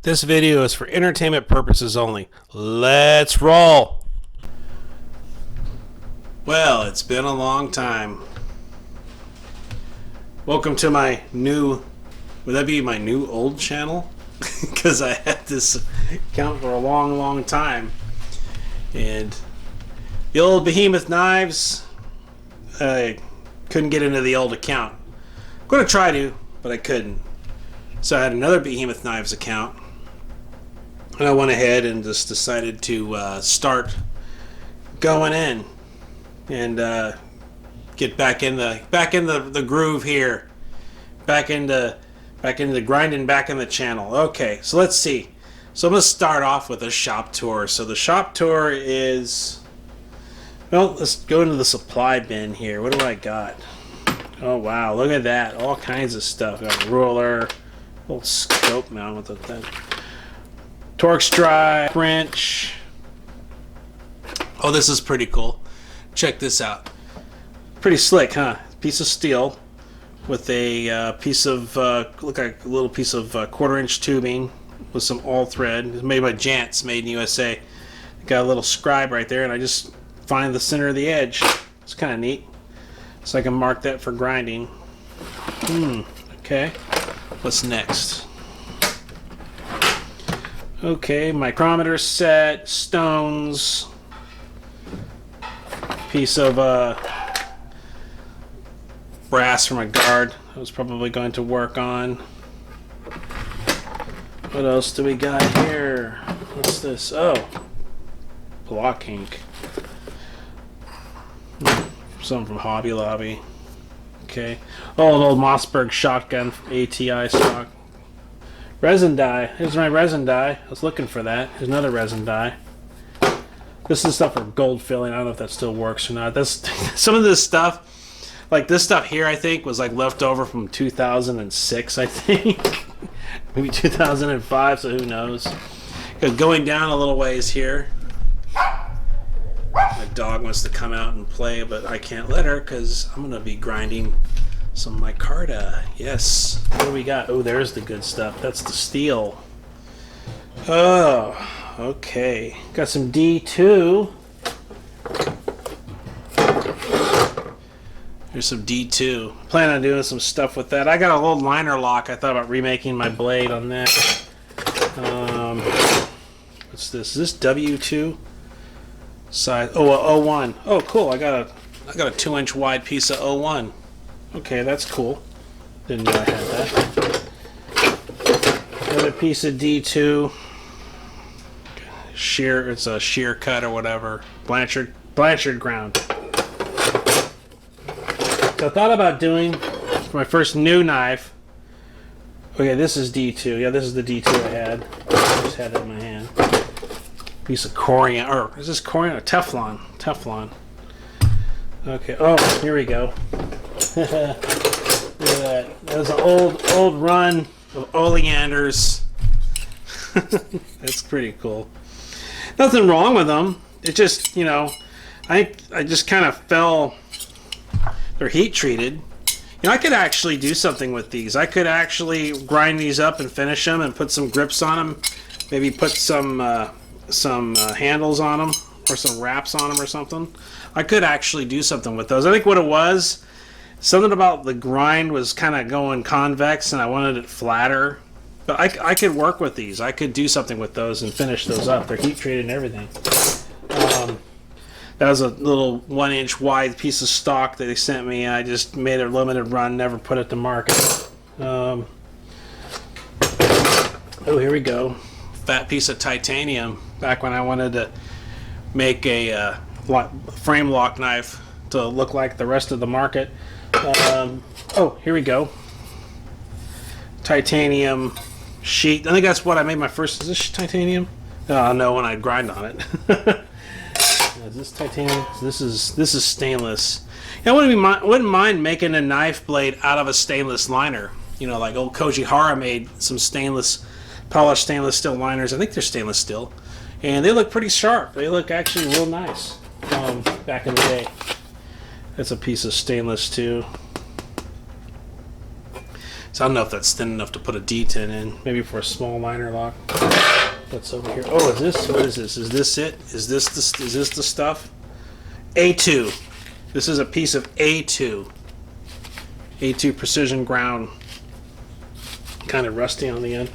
This video is for entertainment purposes only. Let's roll! Well, it's been a long time. Welcome to my new... Would that be my new old channel? Because I had this account for a long time. And the old Behemoth Knives, I couldn't get into the old account. I'm going to try to, but I couldn't. So I had another Behemoth Knives account. And I went ahead and just decided to start going in and get back in the groove here, back into grinding back in the channel. Okay, so let's see. So I'm gonna start off with a shop tour. So the shop tour is, well, let's go into the supply bin here. What do I got? Oh wow, look at that! All kinds of stuff. Got a ruler, old scope mount with the thing. Torx drive, wrench. Oh, this is pretty cool. Check this out. Pretty slick, huh? Piece of steel with a piece of, look like a little piece of 1/4-inch tubing with some all thread. It's made by Jantz, made in USA. Got a little scribe right there, and I just find the center of the edge. It's kind of neat. So I can mark that for grinding. Okay. What's next? Okay, micrometer set, stones, piece of brass from a guard I was probably going to work on. What else do we got here? What's this? Oh, block ink. Something from Hobby Lobby. Okay. Oh, an old Mossberg shotgun ATI stock. Resin die. Here's my resin die. I was looking for that. Here's another resin die. This is stuff for gold filling. I don't know if that still works or not. That's some of this stuff, like this stuff here, I think was like left over from 2006, I think. Maybe 2005, so who knows. Going down a little ways here. My dog wants to come out and play, but I can't let her because I'm going to be grinding some micarta. Yes. What do we got? Oh, there's the good stuff. That's the steel. Oh, okay. Got some D2. Here's some D2. Plan on doing some stuff with that. I got a little liner lock. I thought about remaking my blade on that. What's this? Is this W2? Size. Oh, a 01. Oh, cool. I got a 2-inch wide piece of 01. Okay, that's cool. Didn't know I had that. Another piece of D2. Shear, it's a shear cut or whatever. Blanchard ground. So I thought about doing for my first new knife. Okay, this is D2. Yeah, this is the D2 I had. I just had it in my hand. Piece of corian, or is this corian or Teflon? Teflon. Okay. Oh, here we go. Look at that. That was an old run of oleanders. That's pretty cool. Nothing wrong with them. It just, you know, I just kind of fell. They're heat treated. You know, I could actually do something with these. I could actually grind these up and finish them and put some grips on them. Maybe put some handles on them or some wraps on them or something. I could actually do something with those. I think what it was, something about the grind was kind of going convex and I wanted it flatter. But I could work with these. I could do something with those and finish those up. They're heat treated and everything. That was a little 1-inch wide piece of stock that they sent me. I just made a limited run, never put it to market. Oh, here we go. Fat piece of titanium. Back when I wanted to make a frame lock knife to look like the rest of the market. Oh, here we go. Titanium sheet. I think that's what I made my first. Is this titanium? Oh, no, when I grind on it. Is this titanium? This is stainless. Yeah, I wouldn't mind making a knife blade out of a stainless liner. You know, like old Koji Hara made some polished stainless steel liners. I think they're stainless steel. And they look pretty sharp. They look actually real nice back in the day. That's a piece of stainless too. So I don't know if that's thin enough to put a D10 in. Maybe for a small liner lock. What's over here? Oh, is this? What is this? Is this it? Is this the stuff? A2. This is a piece of A2. A2 precision ground. Kind of rusty on the end.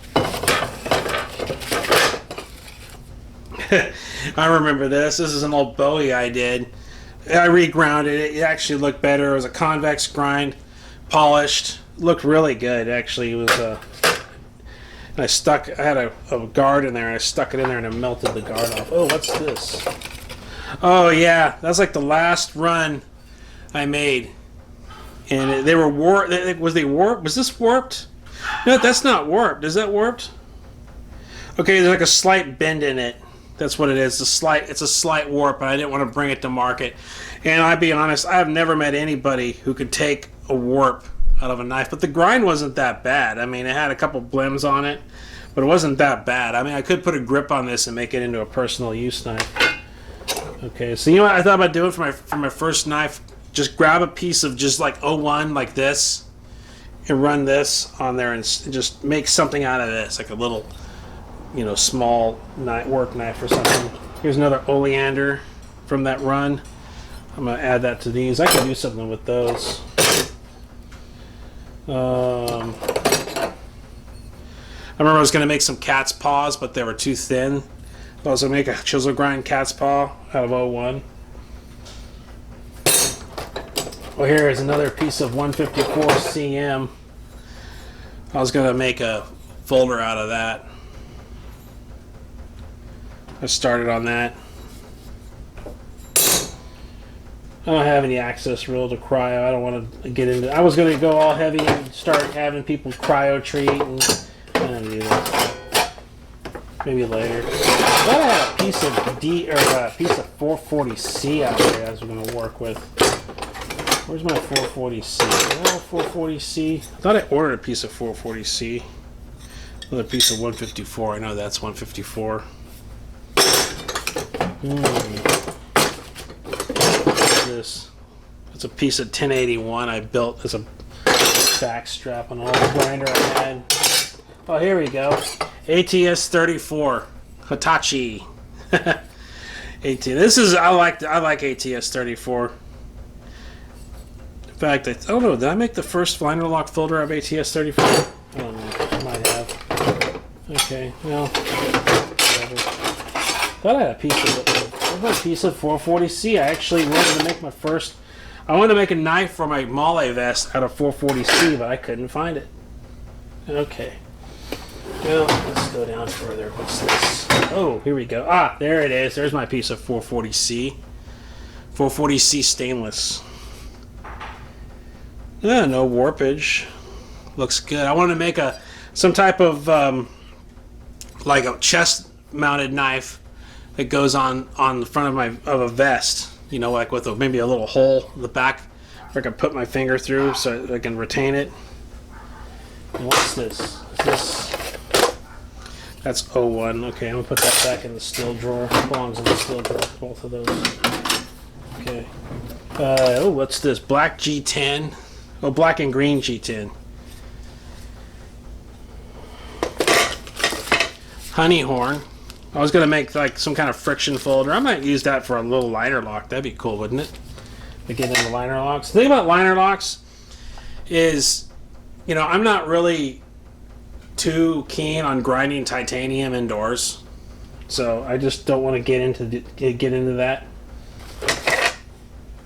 I remember this. This is an old Bowie I did. I regrounded it. It actually looked better. It was a convex grind, polished. Looked really good. Actually, it was a. I had a guard in there. And I stuck it in there and it melted the guard off. Oh, what's this? Oh yeah, that's like the last run I made, and they were warped. Was they warped? Was this warped? No, that's not warped. Is that warped? Okay, there's like a slight bend in it. That's what it is. It's a slight warp, but I didn't want to bring it to market. And I'll be honest, I've never met anybody who could take a warp out of a knife. But the grind wasn't that bad. I mean, it had a couple blims on it, but it wasn't that bad. I mean, I could put a grip on this and make it into a personal use knife. Okay, so you know what I thought about doing for my first knife? Just grab a piece of just like 01 like this and run this on there and just make something out of this, like a little, small work knife or something. Here's another oleander from that run. I'm going to add that to these. I can do something with those. I remember I was going to make some cat's paws, but they were too thin. I was going to make a chisel grind cat's paw out of 01. Well, here is another piece of 154 CM. I was going to make a folder out of that. I started on that. I don't have any access real to cryo. I don't want to get into. I was going to go all heavy and start having people cryo treat, and I don't do that. Maybe later. I thought I had a piece of a piece of 440C out there I was going to work with. Where's my 440C? Oh, 440C. I thought I ordered a piece of 440C. Another piece of 154. I know that's 154. This. It's a piece of 1081 I built as a back strap on an old grinder I had. Oh, here we go. ATS 34 Hitachi. This is I like ATS 34. In fact, I don't know. Did I make the first liner lock folder of ATS 34? I don't know. I might have. Okay. Well, whatever. Thought I had a piece of it. A piece of 440C. I actually wanted to make my first. I wanted to make a knife for my Male vest out of 440C, but I couldn't find it. Okay. Well, let's go down further. What's this? Oh, here we go. Ah, there it is. There's my piece of 440C. 440C stainless. Yeah, no warpage. Looks good. I wanted to make some type of like a chest-mounted knife that goes on the front of a vest, like with maybe a little hole in the back where I can put my finger through so I can retain it. And what's this? That's 01. Okay, I'm gonna put that back in the steel drawer. It belongs in the steel drawer, both of those. Okay. What's this? Black G10. Oh, black and green G10. Honey horn. I was going to make like some kind of friction folder. I might use that for a little liner lock. That'd be cool, wouldn't it? To get into liner locks. The thing about liner locks is, I'm not really too keen on grinding titanium indoors. So I just don't want to get into that.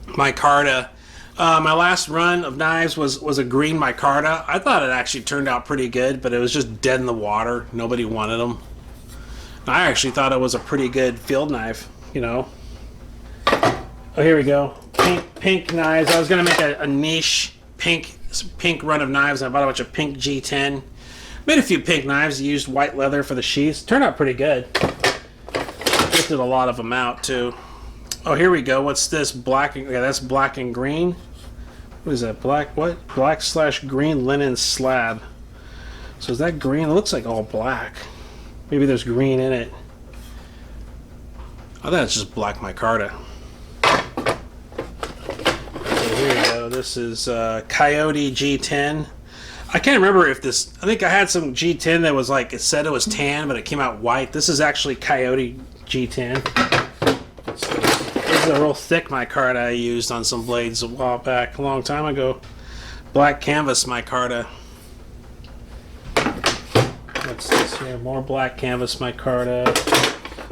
Micarta. My last run of knives was a green micarta. I thought it actually turned out pretty good, but it was just dead in the water. Nobody wanted them. I actually thought it was a pretty good field knife, Oh, here we go. Pink knives. I was going to make a niche pink run of knives. I bought a bunch of pink G10. Made a few pink knives. Used white leather for the sheaths. Turned out pretty good. Lifted a lot of them out, too. Oh, here we go. What's this? That's black and green. What is that? Black/green linen slab. So is that green? It looks like all black. Maybe there's green in it. I thought it's just black micarta. Okay, here we go. This is Coyote G10. I can't remember if this. I think I had some G10 that was like, it said it was tan, but it came out white. This is actually Coyote G10. This is a real thick micarta I used on some blades a while back, a long time ago. Black canvas micarta. What's this here? More black canvas micarta.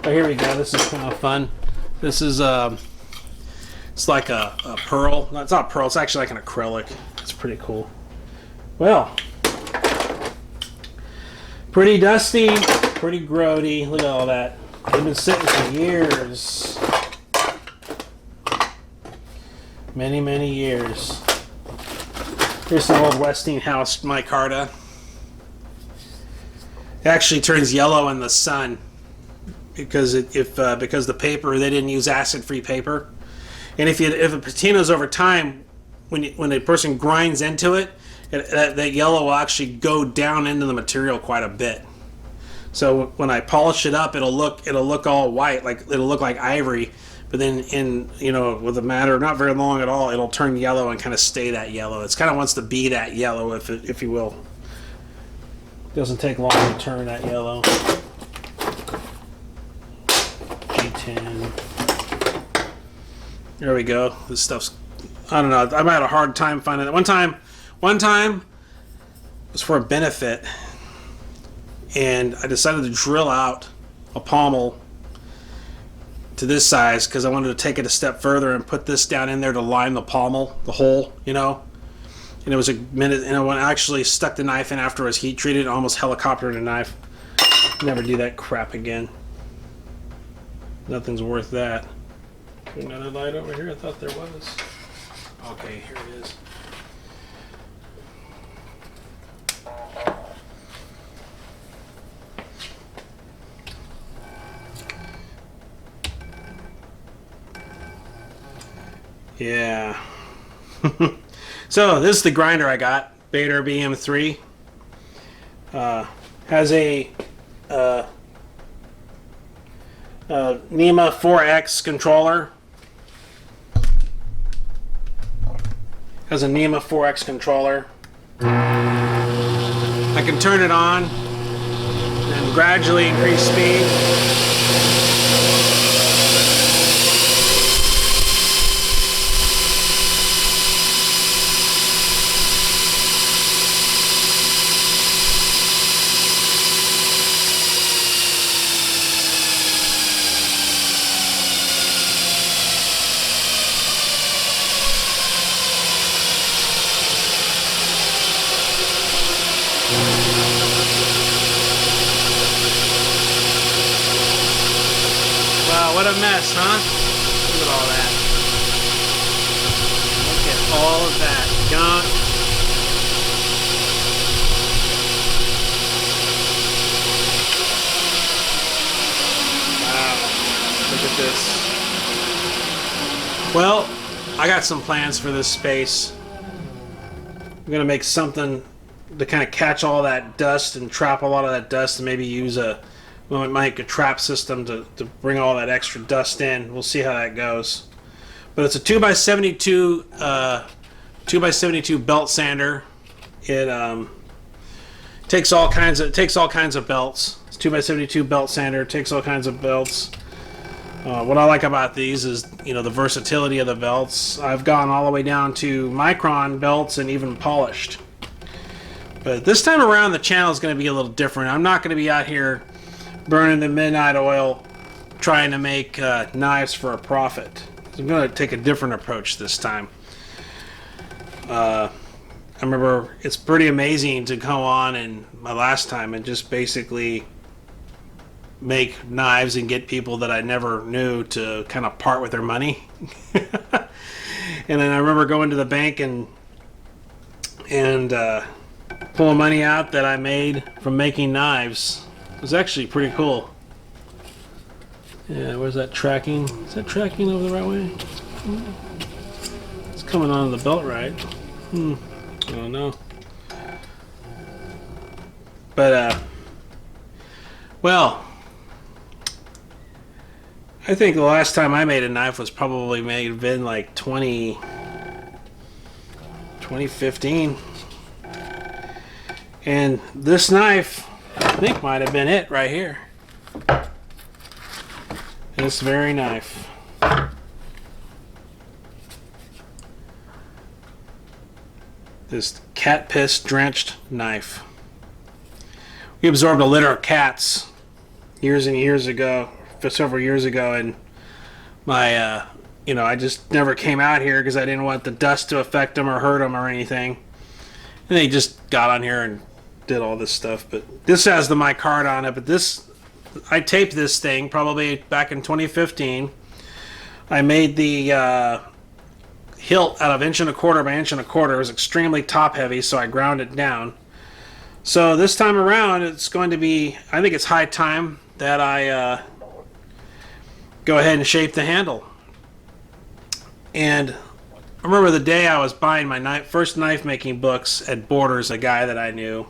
Oh, here we go. This is kind of fun. This is it's like a pearl. No, it's not pearl. It's actually like an acrylic. It's pretty cool. Well, pretty dusty, pretty grody. Look at all that. They've been sitting for years. Many, many years. Here's some old Westinghouse micarta. It actually turns yellow in the sun because because the paper, they didn't use acid-free paper. And if a patina's over time, when a person grinds into it, that yellow will actually go down into the material quite a bit. So when I polish it up, it'll look all white, like it'll look like ivory. But then with a matter not very long at all, it'll turn yellow and kind of stay that yellow. It kind of wants to be that yellow, if you will. It doesn't take long to turn that yellow. G10. There we go. This stuff's, I don't know. I've had a hard time finding it. One time it was for a benefit, and I decided to drill out a pommel to this size because I wanted to take it a step further and put this down in there to line the pommel, the hole, And it was a minute, and I actually stuck the knife in after it was heat treated, almost helicoptered a knife. Never do that crap again. Nothing's worth that. Another light over here? I thought there was. Okay, here it is. Yeah. So this is the grinder I got, Baader BM3. Has a NEMA 4X controller. Has a NEMA 4X controller. I can turn it on and gradually increase speed. Wow, what a mess, huh? Look at all that. Look at all of that junk. Wow, look at this. Well, I got some plans for this space. I'm going to make something to kind of catch all that dust and trap a lot of that dust, and maybe use a trap system to bring all that extra dust in. We'll see how that goes. But it's a 2x72 2x72 belt sander. It takes all kinds of belts. It's 2x72 belt sander. It takes all kinds of belts. What I like about these is the versatility of the belts. I've gone all the way down to micron belts and even polished. But this time around, the channel is going to be a little different. I'm not going to be out here burning the midnight oil trying to make knives for a profit. I'm going to take a different approach this time. I remember it's pretty amazing to go on and my last time and just basically make knives and get people that I never knew to kind of part with their money. And then I remember going to the bank and pulling money out that I made from making knives. It was actually pretty cool. Yeah, where's that tracking? Is that tracking over the right way? It's coming on the belt right. I don't know. But, well, I think the last time I made a knife was probably been like 2015. And this knife, I think, might have been it right here. This very knife. This cat piss drenched knife. We absorbed a litter of cats years and years ago, several years ago, and my, I just never came out here because I didn't want the dust to affect them or hurt them or anything. And they just got on here and did all this stuff. But this has the my card on it. But this, I taped this thing probably back in 2015. I made the hilt out of 1.25 inches by 1.25 inches. It was extremely top heavy, so I ground it down. So this time around, it's going to be, I think it's high time that I go ahead and shape the handle. And I remember the day I was buying my first knife making books at Borders, a guy that I knew,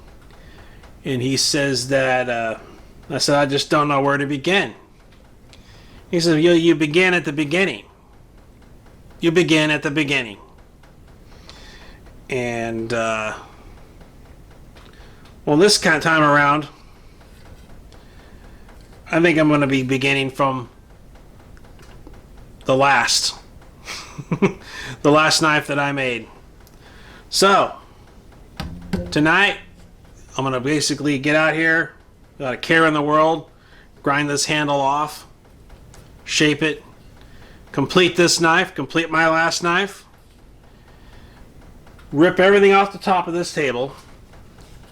and he says that, I said, I just don't know where to begin. He said, you begin at the beginning. You begin at the beginning. And, well, this kind of time around, I think I'm going to be beginning from the last. The last knife that I made. So, tonight, I'm going to basically get out here, without a care in the world, grind this handle off, shape it, complete this knife, complete my last knife, rip everything off the top of this table,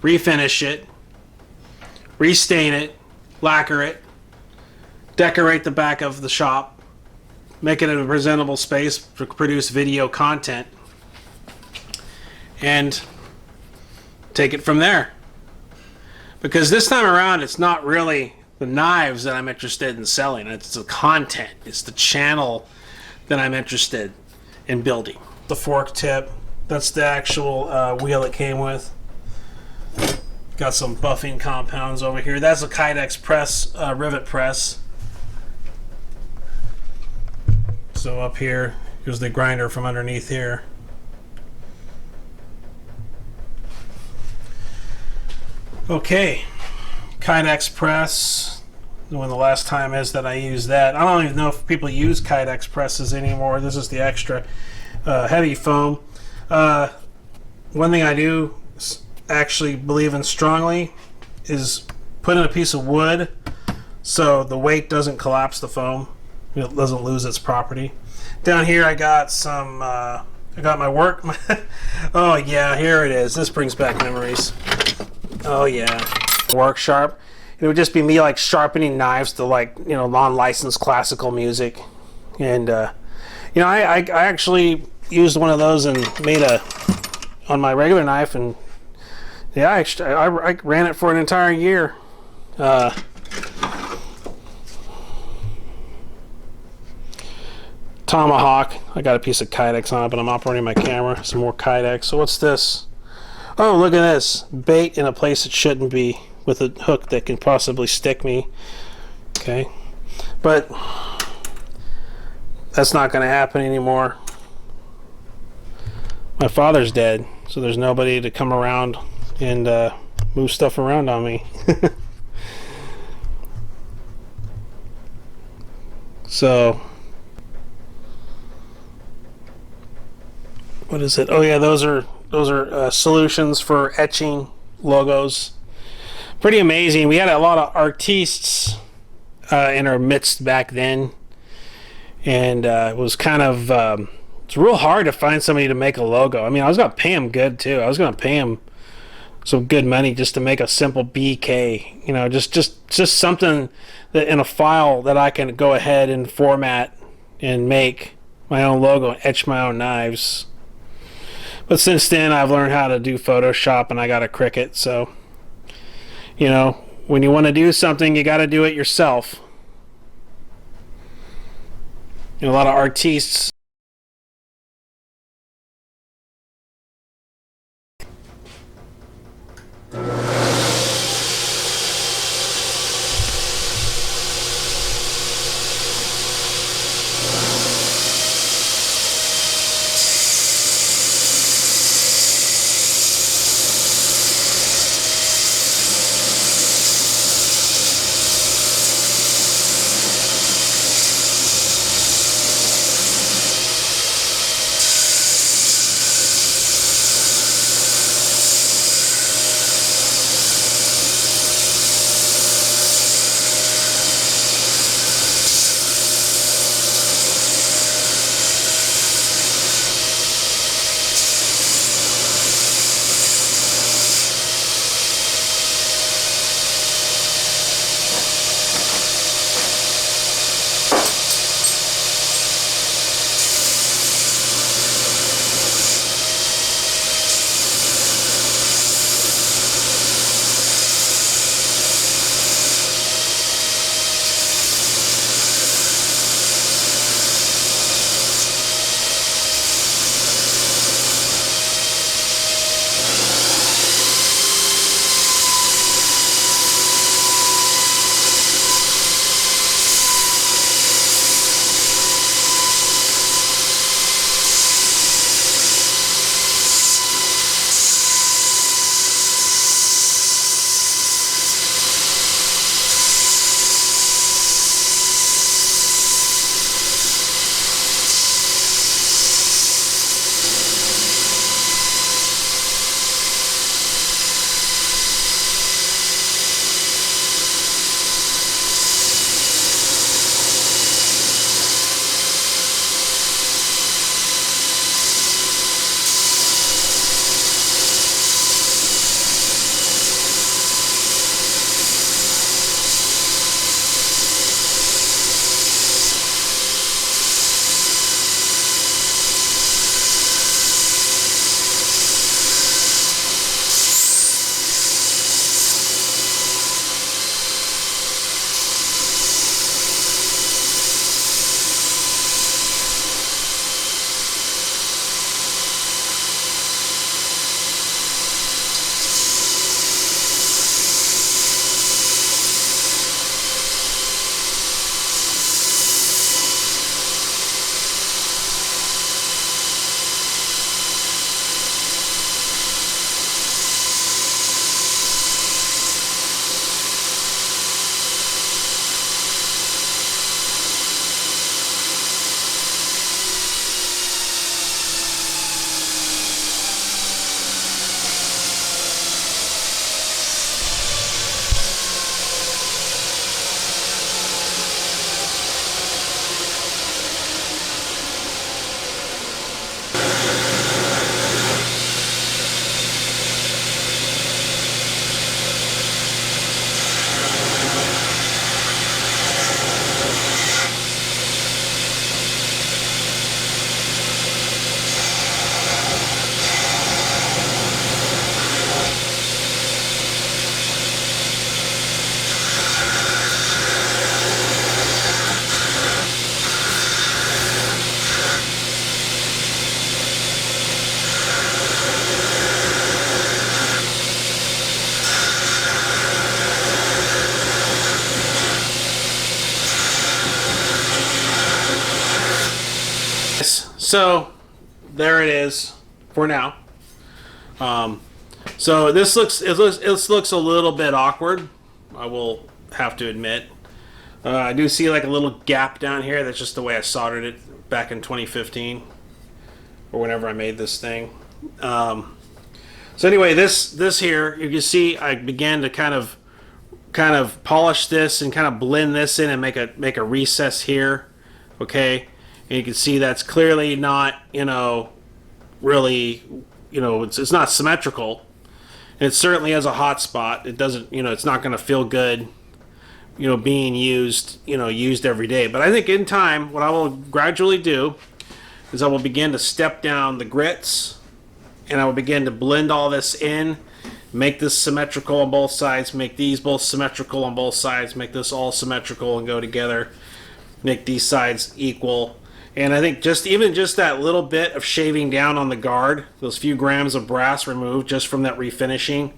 refinish it, restain it, lacquer it, decorate the back of the shop, make it a presentable space to produce video content, and take it from there. Because this time around, it's not really the knives that I'm interested in selling. It's the content. It's the channel that I'm interested in building. The fork tip. That's the actual wheel it came with. Got some buffing compounds over here. That's a Kydex press, rivet press. So up here, here's the grinder from underneath here. Okay, Kydex press. When the last time is that I used that. I don't even know if people use Kydex presses anymore. This is the extra heavy foam. One thing I do actually believe in strongly is put in a piece of wood so the weight doesn't collapse the foam. It doesn't lose its property. Down here I got some, I got my work. Oh yeah, here it is. This brings back memories. Oh yeah. Work sharp. It would just be me like sharpening knives to like, non-licensed classical music. And, I actually used one of those and made on my regular knife, and yeah, I ran it for an entire year. Tomahawk. I got a piece of Kydex on it, but I'm operating my camera. Some more Kydex. So what's this? Oh, look at this. Bait in a place it shouldn't be with a hook that can possibly stick me. Okay. But that's not going to happen anymore. My father's dead, so there's nobody to come around and move stuff around on me. So what is it? Oh yeah, those are solutions for etching logos. Pretty amazing. We had a lot of artistes in our midst back then, and it was kind of it's real hard to find somebody to make a logo. I mean, I was gonna pay him good too. I was gonna pay him some good money just to make a simple BK. Just something that in a file that I can go ahead and format and make my own logo and etch my own knives. But since then, I've learned how to do Photoshop, and I got a Cricut. So, when you want to do something, you got to do it yourself. A lot of artists. So there it is for now. So this looks it looks a little bit awkward, I will have to admit. I do see like a little gap down here. That's just the way I soldered it back in 2015 or whenever I made this thing. So anyway, this here, you can see I began to kind of polish this and kind of blend this in and make a recess here. Okay, and you can see that's clearly not, really, it's not symmetrical. It certainly has a hot spot. It doesn't, it's not going to feel good, being used every day. But I think in time, what I will gradually do is I will begin to step down the grits, and I will begin to blend all this in, make this symmetrical on both sides, make these both symmetrical on both sides, make this all symmetrical and go together, make these sides equal. And I think just that little bit of shaving down on the guard, those few grams of brass removed just from that refinishing,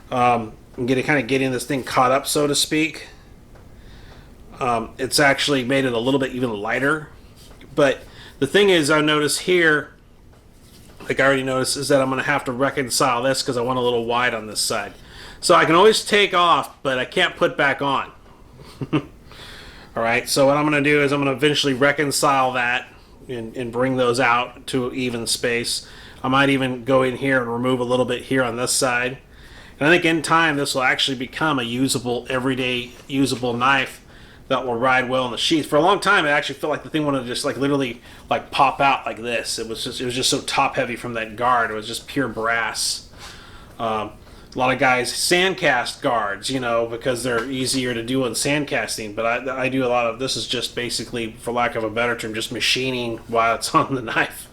and getting this thing caught up, so to speak. It's actually made it a little bit even lighter. But the thing is, I notice here, like I already noticed, is that I'm going to have to reconcile this because I want a little wide on this side. So I can always take off, but I can't put back on. Alright, so what I'm going to do is I'm going to eventually reconcile that and bring those out to even space. I might even go in here and remove a little bit here on this side. And I think in time this will actually become a usable, everyday usable knife that will ride well in the sheath. For a long time, I actually felt like the thing wanted to just literally pop out like this. It was just so top heavy from that guard. It was just pure brass. A lot of guys sandcast guards, because they're easier to do in sandcasting. But I do a lot of this is just basically, for lack of a better term, just machining while it's on the knife.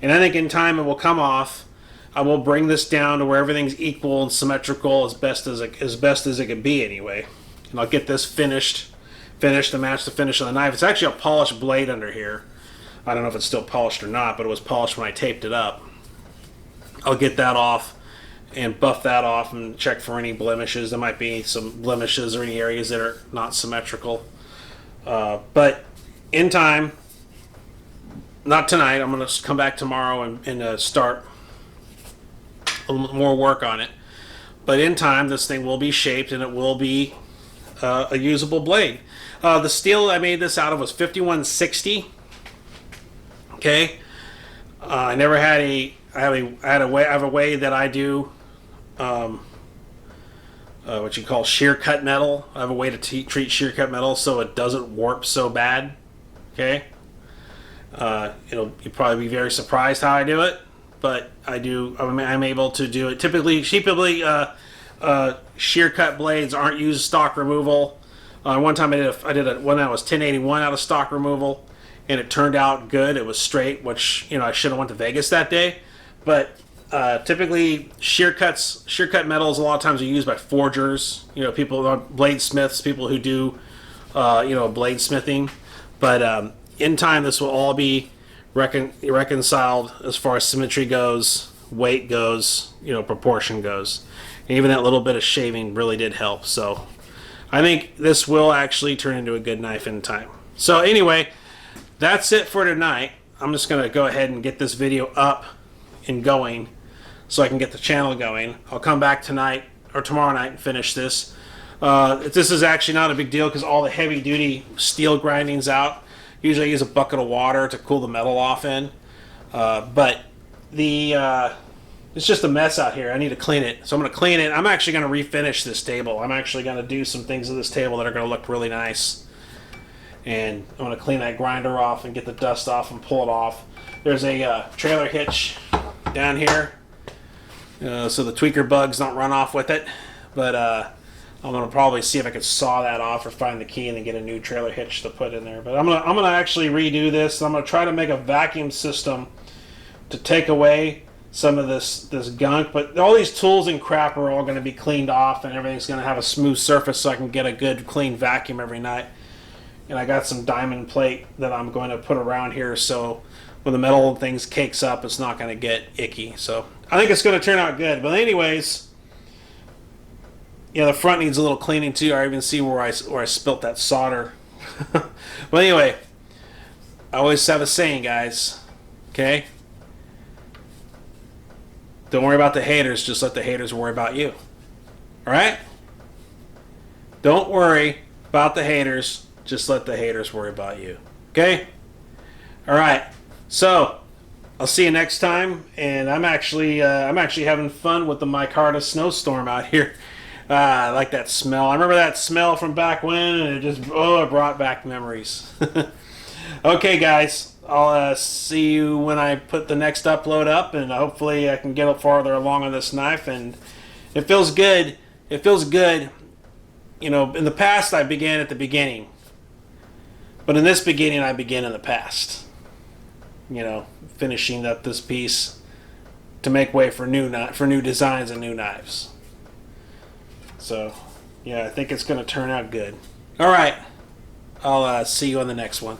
And I think in time it will come off. I will bring this down to where everything's equal and symmetrical as best as it can be anyway. And I'll get this finished to match the finish of the knife. It's actually a polished blade under here. I don't know if it's still polished or not, but it was polished when I taped it up. I'll get that off and buff that off and check for any blemishes. There might be some blemishes or any areas that are not symmetrical. But in time, not tonight, I'm going to come back tomorrow and start a little more work on it. But in time, this thing will be shaped and it will be a usable blade. The steel I made this out of was 5160. Okay. I never had I have a way that I do what you call shear cut metal. I have a way to treat shear cut metal so it doesn't warp so bad. Okay. You'll probably be very surprised how I do it, but I do. I'm able to do it. Typically, shear cut blades aren't used stock removal. One time I did one that was 1081 out of stock removal, and it turned out good. It was straight, which I should have went to Vegas that day. But typically, shear cut metals a lot of times are used by forgers. People, bladesmiths, people who do bladesmithing. But in time, this will all be reconciled as far as symmetry goes, weight goes, proportion goes. And even that little bit of shaving really did help. So I think this will actually turn into a good knife in time. So anyway, that's it for tonight. I'm just going to go ahead and get this video up and going so I can get the channel going. I'll come back tonight or tomorrow night and finish this. This is actually not a big deal because all the heavy duty steel grinding's out. Usually I use a bucket of water to cool the metal off in. But it's just a mess out here. I need to clean it. So I'm going to clean it. I'm actually going to refinish this table. I'm actually going to do some things to this table that are going to look really nice. And I'm going to clean that grinder off and get the dust off and pull it off. There's a trailer hitch down here, so the tweaker bugs don't run off with it. But I'm going to probably see if I can saw that off or find the key and then get a new trailer hitch to put in there. But I'm gonna actually redo this. I'm going to try to make a vacuum system to take away some of this gunk. But all these tools and crap are all going to be cleaned off and everything's going to have a smooth surface so I can get a good clean vacuum every night. And I got some diamond plate that I'm going to put around here so when the metal things cakes up, it's not going to get icky. So I think it's going to turn out good. But anyways, the front needs a little cleaning too. I even see where I spilt that solder. But anyway, I always have a saying, guys. Okay? Don't worry about the haters. Just let the haters worry about you. All right? Don't worry about the haters. Just let the haters worry about you. Okay? All right. So, I'll see you next time. And I'm actually having fun with the micarta snowstorm out here. I like that smell. I remember that smell from back when, and it brought back memories. Okay, guys. I'll see you when I put the next upload up, and hopefully I can get farther along on this knife. And it feels good. It feels good. You know, in the past I began at the beginning, but in this beginning I begin in the past. You know, finishing up this piece to make way for new designs and new knives. So, yeah, I think it's going to turn out good. All right. I'll see you on the next one.